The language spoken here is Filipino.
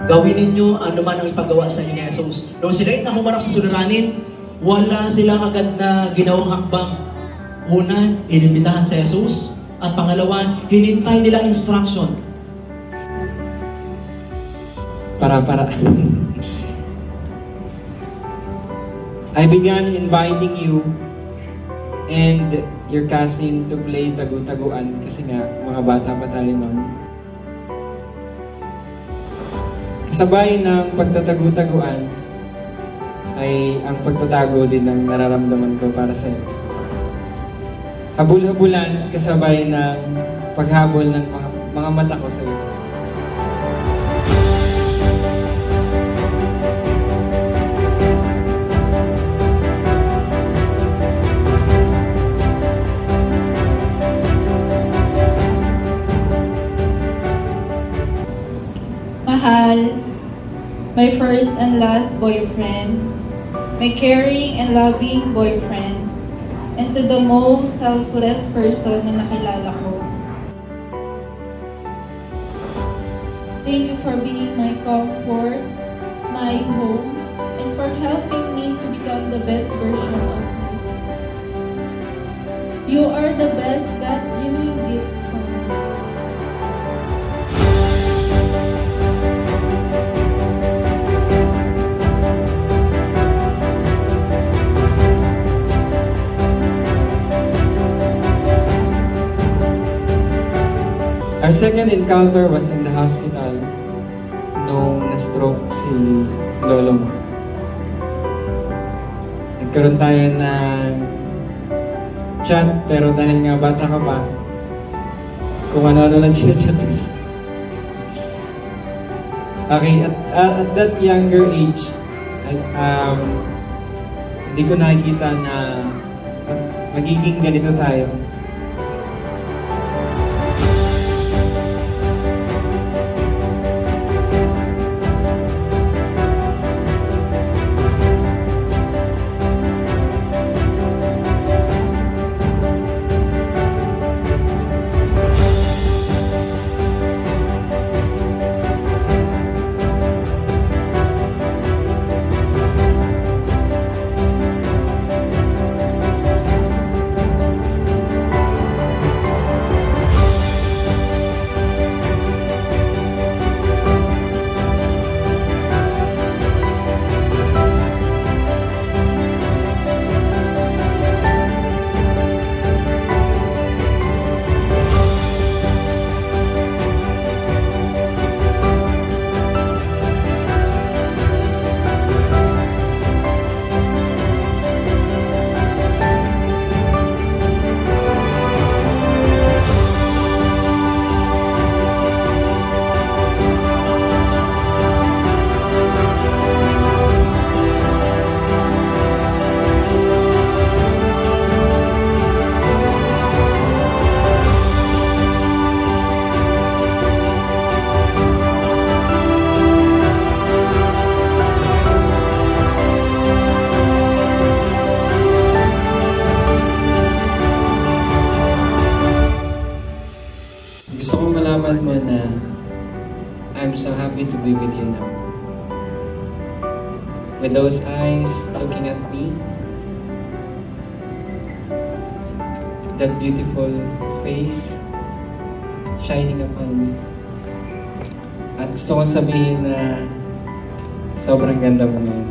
Gawin ninyo ano man ang ipagawa sa inyo ni Jesus. Nung sila'y nahumarap sa suliranin, wala silang agad na ginawang hakbang. Una, inimbitahan si Jesus. At pangalawa, hinintay nilang instruction. Para. I began inviting you and your cousin to play tagu-taguan kasi nga mga bata pa tayo noon. Kasabay ng pagtatagu-taguan ay ang pagtatago din ng nararamdaman ko para sa iyo. Habul-habulan kasabay ng paghabol ng mga mata ko sa iyo. Mahal, my first and last boyfriend, my caring and loving boyfriend, and to the most selfless person na nakilala ko. Thank you for being my comfort, my home, and for helping me to become the best version of myself. You are the best God's giving gift for me. Our second encounter was in the hospital nung na-stroke si lolo mo. Nagkaroon tayo ng chat, pero dahil nga bata ka pa, kung ano-ano lang chat ko sa okay, at that younger age, hindi ko nakikita na magiging ganito tayo. Gusto ko malaman mo na I'm so happy to be with you now. With those eyes looking at me, that beautiful face shining upon me. At gusto kong sabihin na sobrang ganda mo ngayon.